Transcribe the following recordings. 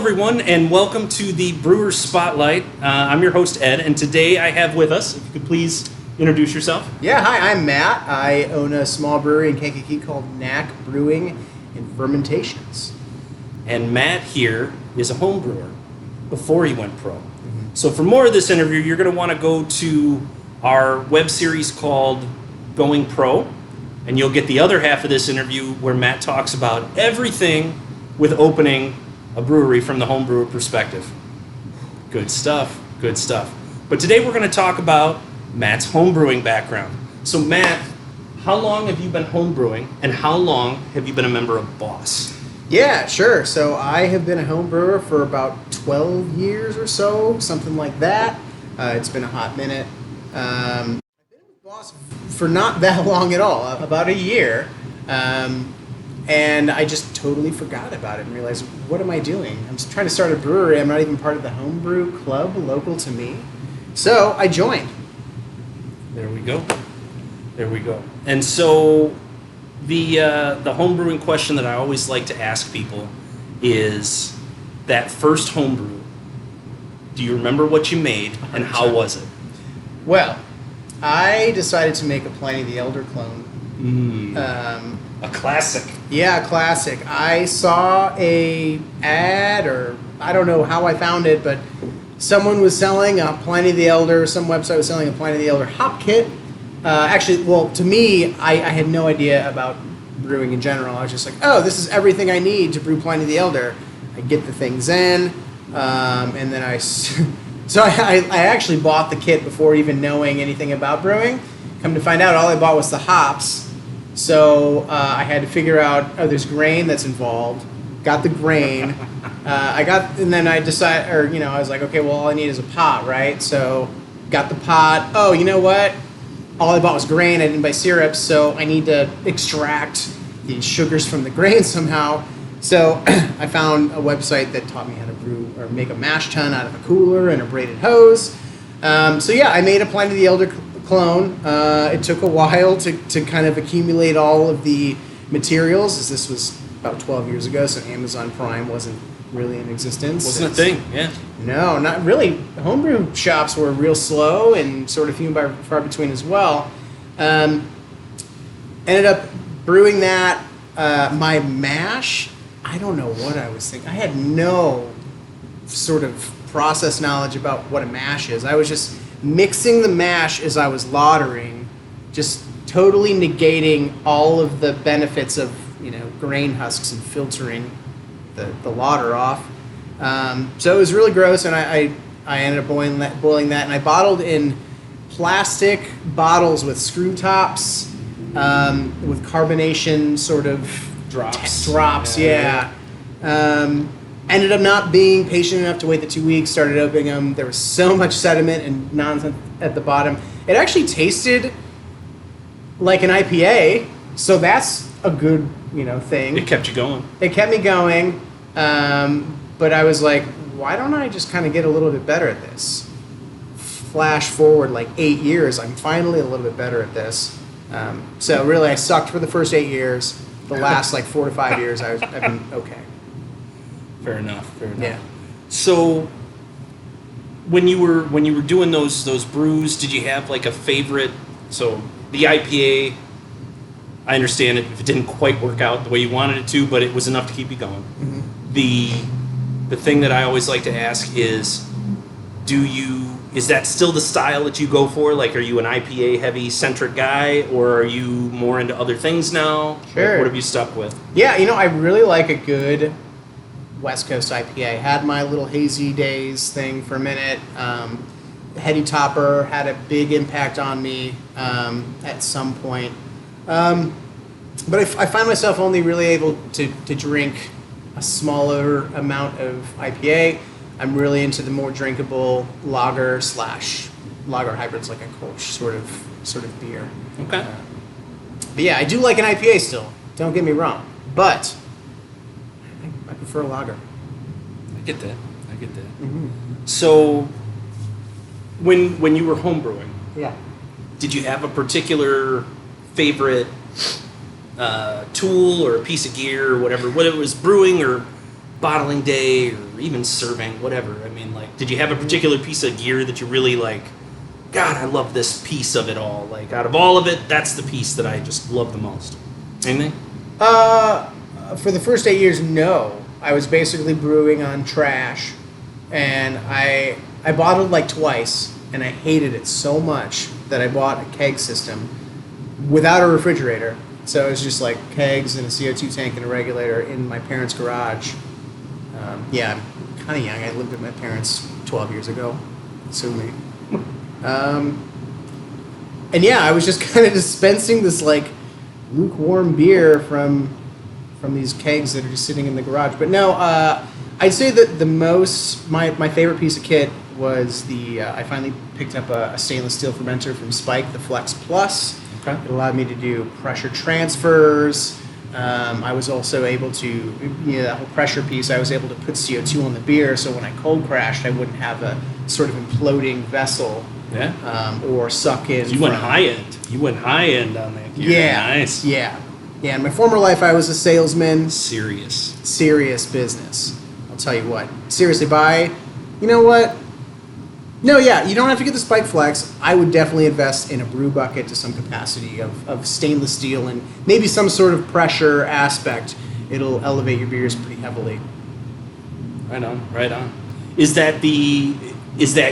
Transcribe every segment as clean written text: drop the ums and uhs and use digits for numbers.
everyone, and welcome to the Brewers Spotlight. I'm your host, Ed, and today I have with us, if you could please introduce yourself. Yeah, hi, I'm Matt. I own a small brewery in Kankakee called Knack Brewing Fermentations. And Matt here is a home brewer before he went pro. So for more of this interview, you're going to want to go to our web series called Going Pro, and you'll get the other half of this interview where Matt talks about everything with opening a brewery from the home brewer perspective. Good stuff, good stuff. But today we're going to talk about Matt's home brewing background. So Matt, how long have you been home brewing, and how long have you been a member of Boss? Yeah, sure. So I have been a home brewer for about 12 years or so, something like that. It's been a hot minute. I've been with Boss for not that long at all, about a year. And I just totally forgot about it and realized, what am I doing? I'm trying to start a brewery. I'm not even part of the homebrew club local to me. So I joined. There we go. There we go. And so the home brewing question that I always like to ask people is that first home brew. Do you remember what you made, and how was it? Well, I decided to make a Pliny the Elder clone. A classic. Yeah, a classic. I saw a ad, or I don't know how I found it, but someone was selling a Pliny the Elder, some website was selling a Pliny the Elder hop kit. Actually, well, to me, I had no idea about brewing in general. I was just like, oh, this is everything I need to brew Pliny the Elder. I get the things in, and then so I actually bought the kit before even knowing anything about brewing. Come to find out, all I bought was the hops. So I had to figure out, oh, there's grain that's involved. Got the grain. And then I decided, I was like, okay, well, all I need is a pot, right? So got the pot. Oh, you know what? All I bought was grain. I didn't buy syrup, so I need to extract the sugars from the grain somehow. So I found a website that taught me how to brew or make a mash tun out of a cooler and a braided hose. So yeah, I made a Pliny the Elder clone. It took a while to kind of accumulate all of the materials, as this was about 12 years ago, so Amazon Prime wasn't really in existence. Wasn't a thing, yeah. No, not really. Homebrew shops were real slow and sort of few and far between as well. Ended up brewing that. My mash, I don't know what I was thinking. I had no sort of process knowledge about what a mash is. I was just mixing the mash as I was lautering, just totally negating all of the benefits of grain husks and filtering the lauter off. So it was really gross, and I ended up boiling that, and I bottled in plastic bottles with screw tops, with carbonation sort of drops. Yeah. Ended up not being patient enough to wait the 2 weeks, started opening them. There was so much sediment and nonsense at the bottom. It actually tasted like an IPA, so that's a good, thing. It kept you going. It kept me going, but I was like, why don't I just kind of get a little bit better at this? Flash forward like 8 years, I'm finally a little bit better at this. So really, I sucked for the first 8 years. The last 4 to 5 years, I've been okay. Fair enough. Yeah. So when you were doing those brews, did you have a favorite? So the IPA, I understand it if it didn't quite work out the way you wanted it to, but it was enough to keep you going. Mm-hmm. The thing that I always like to ask is that still the style that you go for? Are you an IPA heavy centric guy, or are you more into other things now? Sure. What have you stuck with? Yeah, I really like a good West Coast IPA. Had my little hazy days thing for a minute. Heady Topper had a big impact on me at some point. But I find myself only really able to drink a smaller amount of IPA. I'm really into the more drinkable lager hybrids, like a Kolsch sort of beer. Okay. But yeah, I do like an IPA still. Don't get me wrong, but I prefer a lager. I get that. Mm-hmm. So, when you were homebrewing, yeah, did you have a particular favorite tool or a piece of gear or whatever, whether it was brewing or bottling day or or even serving, whatever. I mean, like, did you have a particular piece of gear that you really like? God, I love this piece of it all. Like, out of all of it, that's the piece that I just love the most. Anything? For the first 8 years, no. I was basically brewing on trash, and I bottled like twice, and I hated it so much that I bought a keg system without a refrigerator. So it was just like kegs and a CO2 tank and a regulator in my parents' garage. Yeah, I'm kind of young. I lived with my parents 12 years ago. Sue me. And yeah, I was just kind of dispensing this like lukewarm beer from these kegs that are just sitting in the garage. But no, I'd say that my favorite piece of kit was I finally picked up a stainless steel fermenter from Spike, the Flex Plus. Okay. It allowed me to do pressure transfers. I was also able to, that whole pressure piece, I was able to put CO2 on the beer, so when I cold crashed, I wouldn't have a sort of imploding vessel. Yeah. Or suck in. So you went high end. You went high end on that gear. Yeah. Nice. Yeah. Yeah. In my former life, I was a salesman. Serious Business. I'll tell you what. Seriously, you know what? No, yeah, you don't have to get the Spike Flex. I would definitely invest in a brew bucket to some capacity of stainless steel and maybe some sort of pressure aspect. It'll elevate your beers pretty heavily. Right on. Is that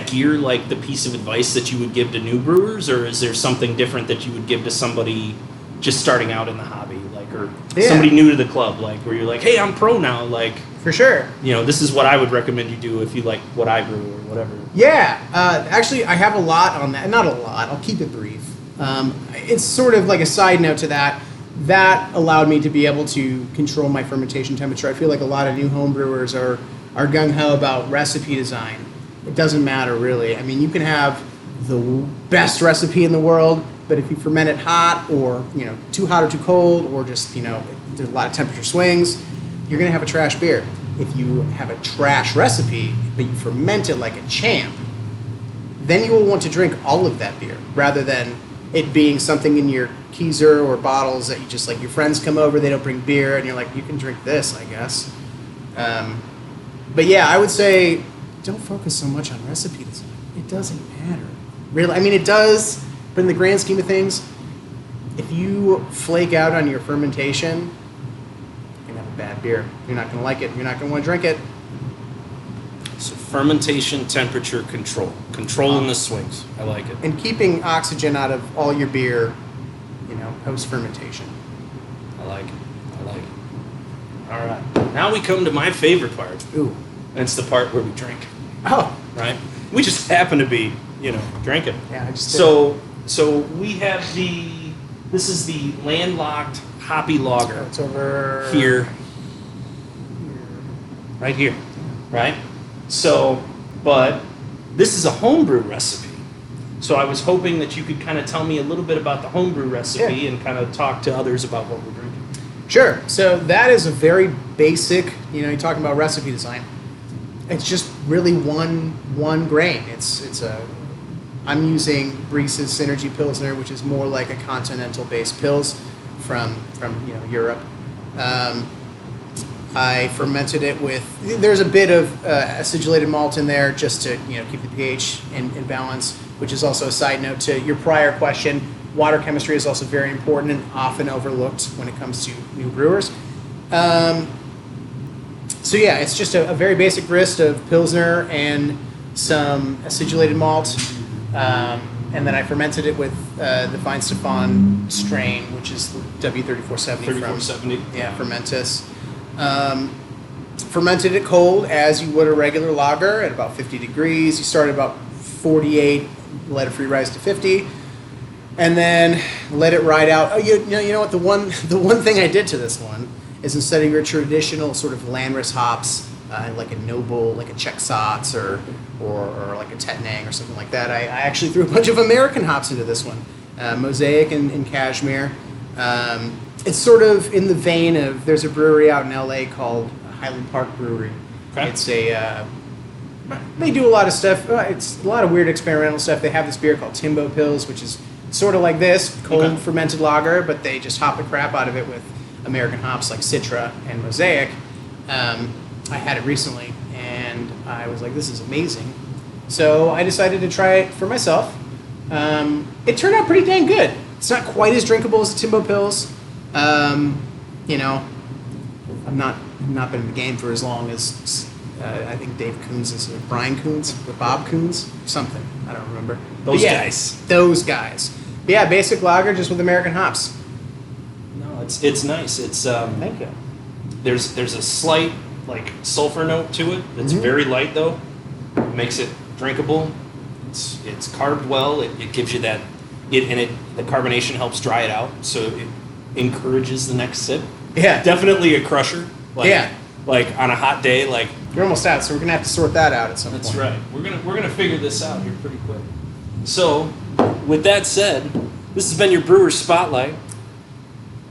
gear like the piece of advice that you would give to new brewers, or is there something different that you would give to somebody just starting out in the hobby, like, or somebody new to the club, like, where you're like, hey, I'm pro now, like, for sure, this is what I would recommend you do if you like what I brew or whatever. Yeah, actually, I have a lot on that. Not a lot. I'll keep it brief. It's sort of like a side note to that. That allowed me to be able to control my fermentation temperature. I feel like a lot of new home brewers are gung-ho about recipe design. It doesn't matter, really. I mean, you can have the best recipe in the world, but if you ferment it hot or, too hot or too cold, or just, there's a lot of temperature swings, you're going to have a trash beer. If you have a trash recipe, but you ferment it like a champ, then you will want to drink all of that beer, rather than it being something in your keezer or bottles that you just, like, your friends come over, they don't bring beer, and you're like, you can drink this, I guess. But yeah, I would say, don't focus so much on recipe design. It doesn't matter. Really, I mean, it does, but in the grand scheme of things, if you flake out on your fermentation, you're going to have a bad beer. You're not going to like it. You're not going to want to drink it. So fermentation temperature controlling the swings. I like it. And keeping oxygen out of all your beer, post-fermentation. I like it. All right. Now we come to my favorite part. Ooh. And it's the part where we drink. Oh. Right? We just happen to be, drinking. Yeah, I just did. So we have this is the landlocked Hoppy Lager. It's over here. Right here. Right? So, but this is a homebrew recipe. So I was hoping that you could kind of tell me a little bit about the homebrew recipe and kind of talk to others about what we're drinking. Sure. So that is a very basic, you're talking about recipe design. It's just really one grain. I'm using Breeze's Synergy Pilsner, which is more like a continental-based pils from Europe. I fermented it with. There's a bit of acidulated malt in there just to keep the pH in balance. Which is also a side note to your prior question. Water chemistry is also very important and often overlooked when it comes to new brewers. So yeah, it's just a very basic grist of Pilsner and some acidulated malt. And then I fermented it with the Fine Stefan strain, which is W3470 3470. Fermentus. Fermented it cold as you would a regular lager at about 50 degrees. You start at about 48, let it free rise to 50, and then let it ride out. Oh, you know what? The one thing I did to this one is, instead of your traditional sort of Landris hops, like a Noble, like a Czech Sots, or like a Tettnang or something like that, I actually threw a bunch of American hops into this one, Mosaic and Cashmere. It's sort of in the vein of, there's a brewery out in LA called Highland Park Brewery. Okay. It's they do a lot of stuff. It's a lot of weird experimental stuff. They have this beer called Timbo Pils, which is sort of like this, cold fermented lager, but they just hop the crap out of it with American hops like Citra and Mosaic. I had it recently, and and I was like, this is amazing. So I decided to try it for myself. It turned out pretty dang good. It's not quite as drinkable as the Timbo Pills. You know, I've not been in the game for as long as I think Dave Coons is, or Brian Coons, or Bob Coons, something. I don't remember. Those But yeah, guys. Those guys. But yeah, basic lager just with American hops. No, it's nice. It's Thank you. there's a slight like sulfur note to it. It's Mhm. very light though. It makes it drinkable. It's carved well. It gives you that the carbonation helps dry it out, so it encourages the next sip. Yeah. Definitely a crusher. Like, Yeah. Like on a hot day, like You're almost out, so we're gonna have to sort that out at some that's point. right. We're gonna figure this out here pretty quick. So, with that said, this has been your Brewer Spotlight.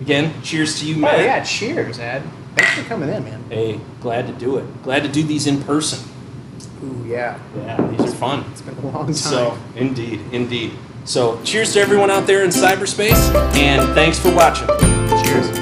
Again, cheers to you, Oh Matt. yeah, cheers, Ed. Thanks for coming in, man. Hey, glad to do it. Glad to do these in person. Ooh, yeah. Yeah, these are fun. It's been a long time. So, indeed. So, cheers to everyone out there in cyberspace, and thanks for watching. Cheers.